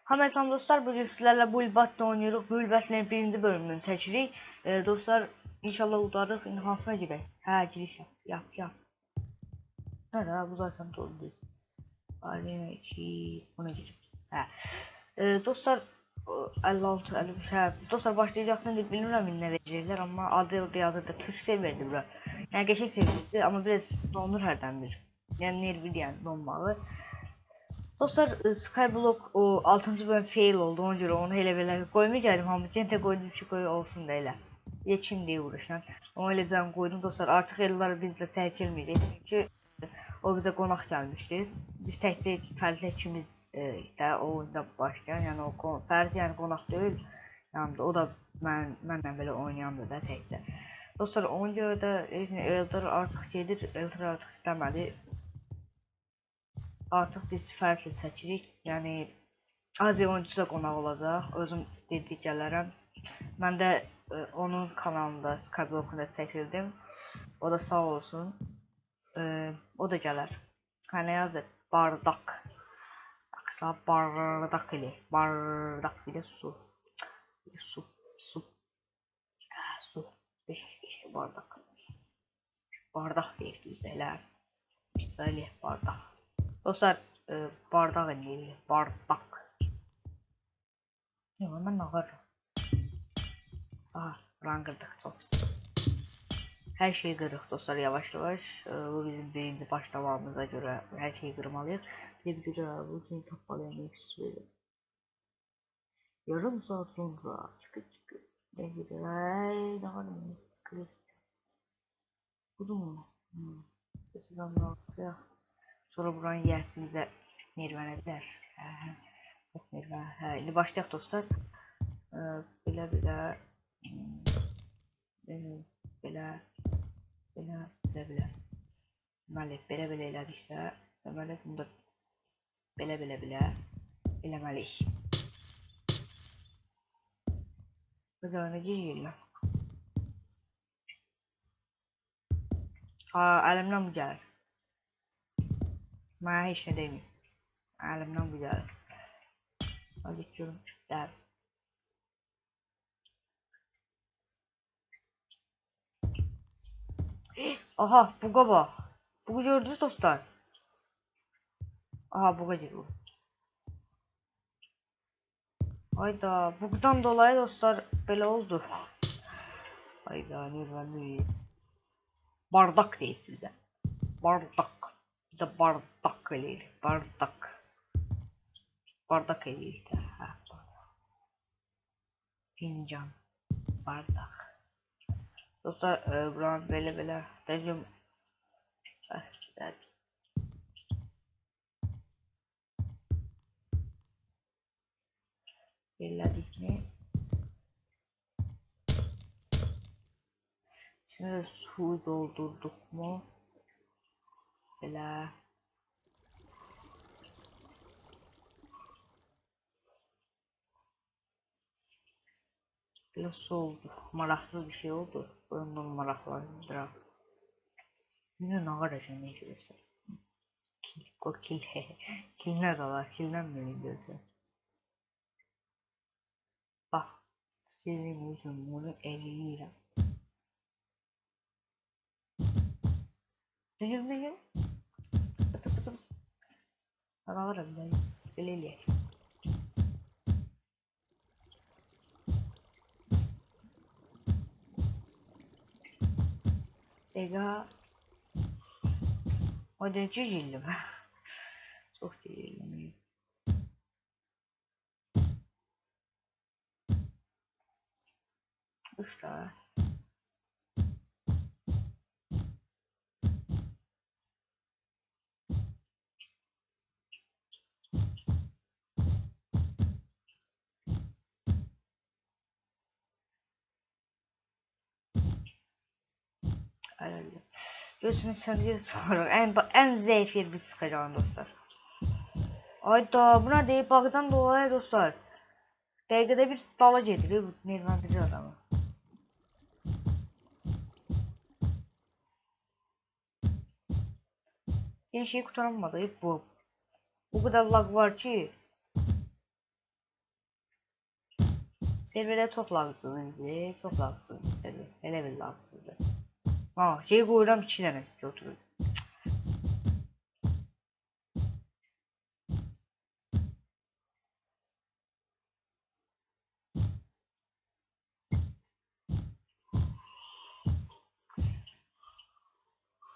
Hamısan dostlar, bugün sizlərlə Bulbat'la oynayırıq. Bulbat'ın birinci bölümünü çəkirik. Dostlar, inşallah udarıq. İndi hansına girək? Hə, giriş yap. Hə, bu zaten doğru deyil. Arena 2, buna girib. Hə. Dostlar, 56, 53, hə. Dostlar, başlayacaqdan bilmirəm nə verəcəklər, amma adı yazırdı. Türk serverdir bura. Yəni, qəşəng serverdir, amma biraz donur hərdən bir. Yəni, nervi deyən donmalı. Dostlar, Skyblock o 6-cı bölüm fail oldu, ona görə onu elə belə qoymayacağım, amma gentə qoydum ki, qoy olsun da elə. Yekin deyə uğraşan. Onu elə can qoydum dostlar, artıq ellər bizlə çəkilməyəcək, çünki o bizə qonaq gəlmişdi. Biz təkcə fərqli ikimiz də o oyunda başlayan, yəni o fərz yəni qonaq deyil, yəni o da mənlə belə oynayandı da təkcə. Dostlar, ona görə də Eldar artıq gedir, Eldar artıq istəmədi. Artıq biz fərqli çəkirik. Yəni Aziya oyuncusu da qonaq olacaq. Özüm dedik gələrəm. Mən də onun kanalında Skyblock'unda çəkildim. O da sağ olsun. O da gələr. Hə, nə yazır? Bardak. Aksa bardak elə. Bardak bir də su. Su. Su. Beş bardak. Bardak deyir düzələr. Güzel bardak. Dostlar, bardak eləyir, bardak. Yox, mən ağırım. Aha, buranı qırdıq, çox pis. Hər şeyi qırıq dostlar, yavaş-yavaş. Bu bizim birinci başlamamıza görə hər şeyi qırmalıyıq. Bir görə bu kimi tapmalıyım, istiyorum. Yarım saat sonra çıkı. Ne gider, ne var mı? Budur mu? Sizden bakıyor. Sonra buranın yersinizə nervənə bilər. Hə, indi başlayaq dostlar. Belə. Deməli, belə elədiksə, deməli, bunda belə eləməliyik. Burada nə deyirlər? Əlimdən bu gəlir. Mənə heç nə deməyim. Əlimdən bu gəlir. Hadi görüm. Dər. Aha, buğa bax. Buğu gördünüz dostlar. Aha, buğa gedir bu. Hayda, buğdan dolayı dostlar belə oldu. Hayda, nervəli. Bardak deyib bizə. Bardak. Bir də bardak eləyir. Bardak eləyir də. Fincan. Bardak. Dostlar, buranı belə. Dəcəm. Elədik mi? İçine su doldurduk mu? Belə. Belə su oldu. Maraqsız bir şey oldu. Ondan maraqlandıram. Yine ne karacağım ne görürsen. Kil ne zalar? Kilden beni görürsen. Bak. Sizin yüzüm bunu eləyirəm. Düzülməyir. Bıçı. Ağırım ben. Belə eləyək. Ega. O da cücüldüm. Çok cücüldüm. Usta. Öyle. Göğsünü çevirir sonra en zayıf yer biz sıkacağız dostlar. Ayda buna deyip bağdan dolayı dostlar. Dəqiqədə bir dala gedirir bu nervəndirici adamı. Bir şey kurtaramadı bu. O kadar lag var ki. Serverə çox lağsız idi. Çox lağsız server. Elə bir lağsızdı. Ha, şey qoyuram 2 dənə götürür.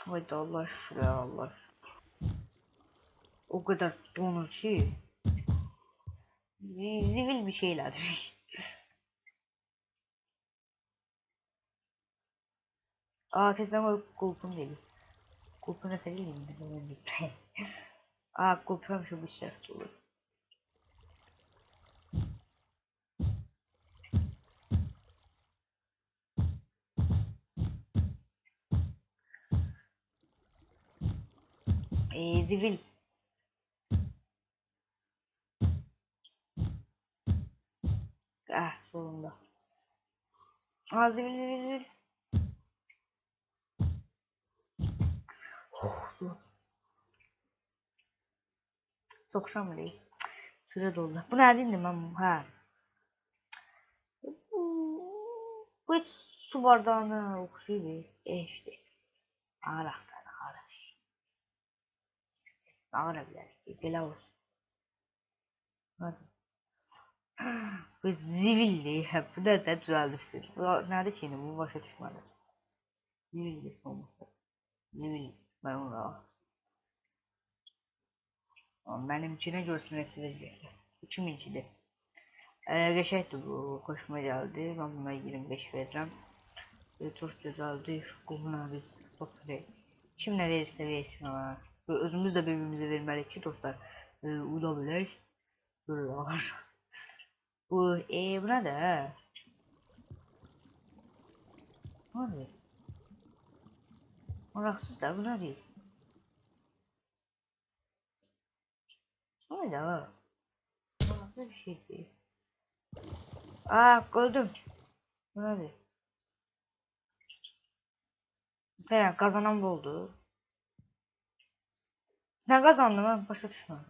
Haydi Allah şükür Allah. O kadar donur ki. Zivil bir şeyler. Aa tezden o kulpun değil. Kulpun efendim değil. Aa kulpun şu bir sert olur. Zivil. Ah sonunda. Aa zivil. Oh, sokuşam değil. Süre doldu. Bu neredeydi ben? Ha. Bu hiç su bardağına okşuyor. İşte. Ağraktan ağrak. Ağrabilir. Böyle olsun. Hadi. Bu zivilli. Bu da düzeldirsin. Bu nerede ki yine? Bu başa düşmedi. Zivilli olması. Zivilli. Ben onu al. Benimkine görsün etilecekler. Kiminkidir? Geçekti bu. Hoşuma geldi. Ben buna 25 vereceğim. Çok güzeldi. Quluna biz doktor. Kim ne verirse versin ama. Özümüz de birbirimize vermeliyiz ki dostlar. Uda bilək. Böyle var. Bu buna da. Abi. Maraqsız da buna değil. Öyle ha. Maraqsız bir şey değil. Aa gördüm. Buna değil. Sen kazanan bu oldu. Ne kazandım ben başa düşmem.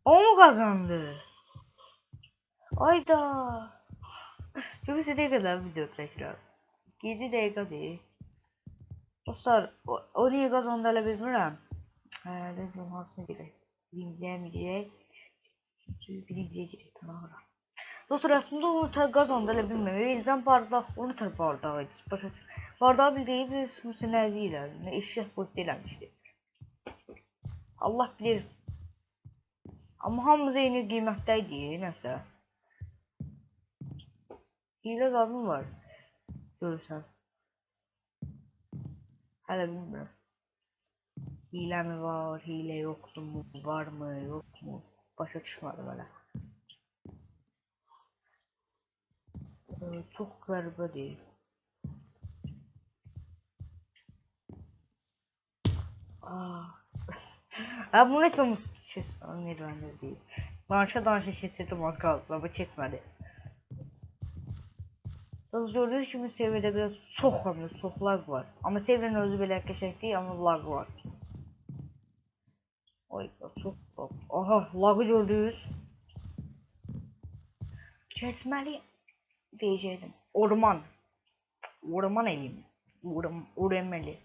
O mu kazandı? Ayda. Çok ne kadar video tekrar. 7 dakika değil. Dostlar o niye kazandı hele bilmirəm. Dedim hansına girək. Birinciyə mi girək? Birinciyə girək. Tamam. Dostlar aslında onu kazandı elə bilmirəm. Elcan bardaq, onu tər bardağı idi. Başa bardağı bildiyi bir sümsünəzi ilə. Eşək boyut eləmişdi. Allah bilir. Amma hamımız eyni qiymətdəydi, nəsə. Hile qadın var. Görürsən. Hələ bilmirəm. Hile mi var, hile yoktu mu, var mı, yok mu? Başa düşmədim hələ. Çok qəribə deyil. Ha bunu heç olmuş Nirvana değil. Danışa keçirdim az qaldı ama keçmədi. Siz gördüğünüz gibi seviyede biraz çok lag var. Ama seviyenin özü belə qəşəng değil ama lag var. Oy çok lag. Aha lagı gördünüz. Keçməli diyecektim. Orman. Orman eliyim. Urmeli.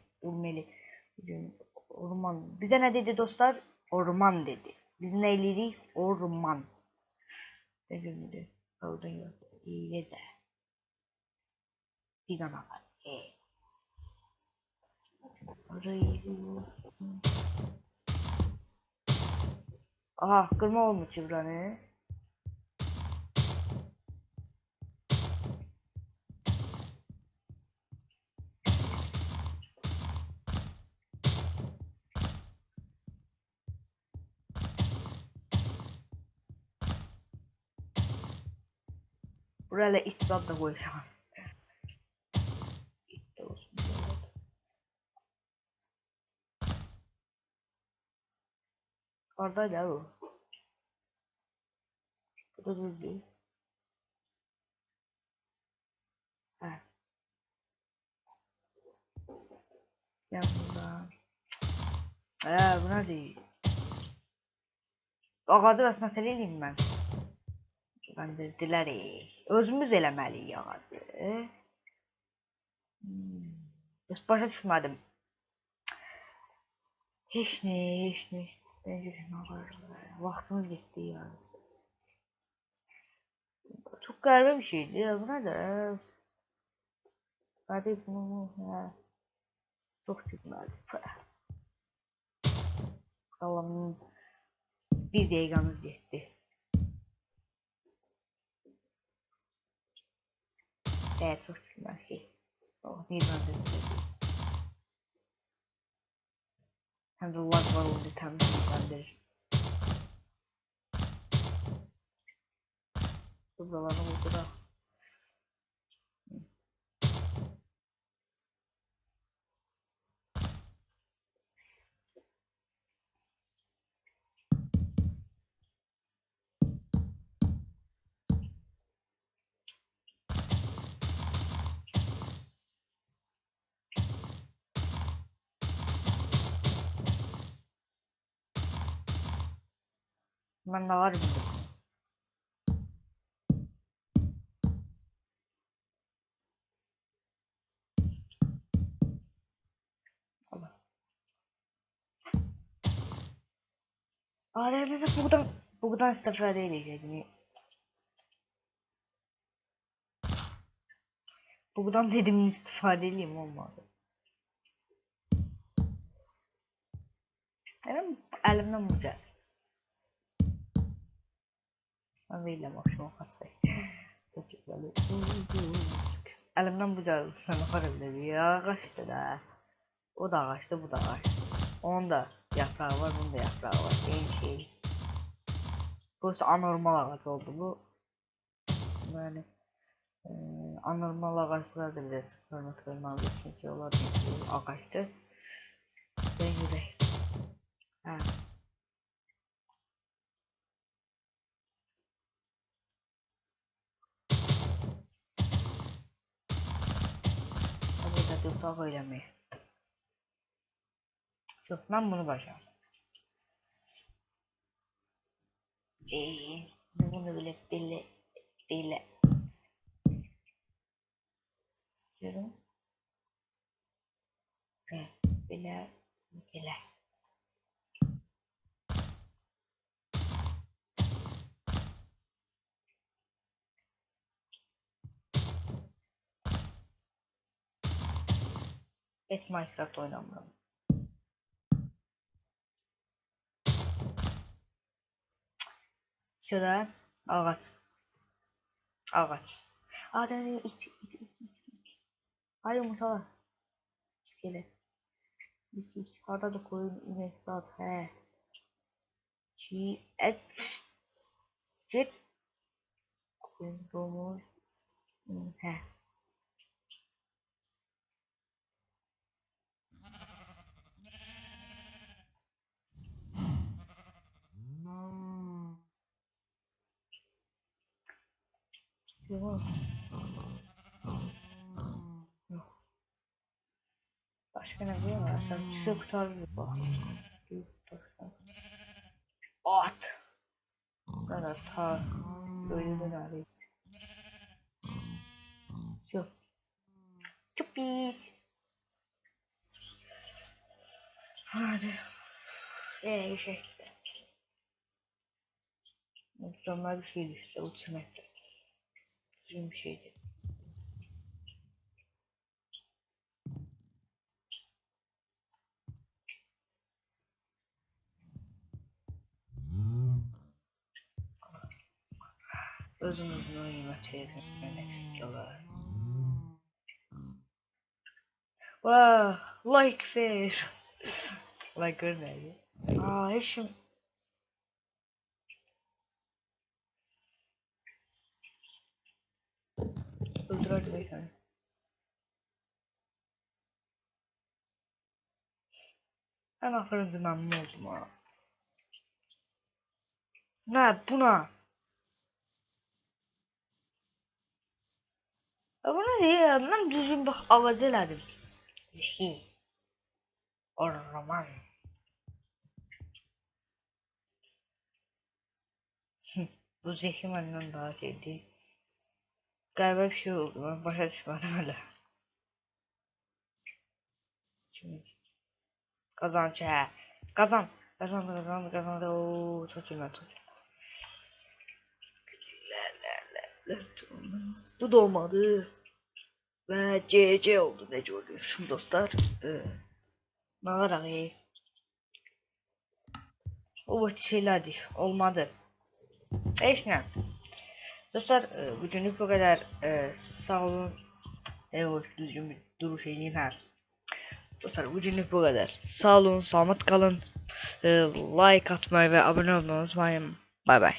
Orman. Bize ne dedi dostlar? Orman dedi. Biz ne elirik? Orman. Ne dedi? Orada yok. İyi de. Bir tane var. Orayı. Aha kırma olmuş buranı. Buraya iç zat da koyacağım. Orada da o. Bu da düzdü. Ha. Yanından. Buna değil. Ağacı vəsnət eləyim mən. Gönderdiler. Özümüz eləməliyik ağacı. Heç başa düşmədim. Heç nə. Vaxtımız getdi ya. Çok qəribə bir şeydi ya. Bu nədir? Hadi bunu çok çıkmadı. Allah'ım bir dakikamız yetti. Evet çok çıkmadı. Oh, bir gönderdi. Hem de lag var oldu tam gönderir. Buralarını buldu da. Ben de var mıydı? Allah. Arada buradan istifade edeceğim. Buradan dedim istifade edeyim olmadı. Benim elimden bucak. Ben değilim akşam kasayı. Çok güzel. Elimden bucak sana para bile ya kaçtı da. O da ağaçtı bu da ağaç. Onun da yaprağı var bunun da yaprağı var. Aynı şey. Burası anormal ağaç oldu bu. Yani anormal ağaçlar da biraz hörmət verməli çünki onlar bir ağaçdır. Və yürək. Hə. Burada dörtaq eləmək. Yox, mən bunu başam. Bunu belə. Görün. Belə. Heç Minecraft oynamıram. Şurada ağaç. Adem it. Ay yumurtalar. İskelet. İt. Harada da koyun inek zat. He. Çiğ et. Git. Koyun domuz. He. Yok. Başka ne diyor var? Sen çiçeği kurtarır bak. At. Ben ta böyle dönerim. Çok. Çok pis. Hadi. Bir şey. Mükemmel bir şeydi işte ultimate. Düzgün bir şeydi. Özümüzün oyununa çevirmek istiyorlar. Wow, like fish. Like görmedi. Eşim. Öldürürdü bir tane. Ben ahırıncı memnun oldum ha. Ne buna? Buna değil, ben düzgün bak ağacı elədim. Zehi. Orman. Bu Zeki benden daha şeydi. Galiba bir şey oldu. Ben başa düşmedim öyle. Şimdi kazanç he. Kazan. Kazandı. Oo, çok iyi ben çok iyi. Bu da olmadı. Ve CC oldu ne görüyorsun dostlar. Ne kadar iyi. O vakit şeylerdi. Olmadı. Hiç ne? Dostlar bugünlük bu kadar. Sağ olun. Evet düzgün bir duruş edeyim her. Dostlar bugünlük bu kadar. Sağ olun, selamet kalın. Like atmayı ve abone olmayı unutmayın. Bay bay.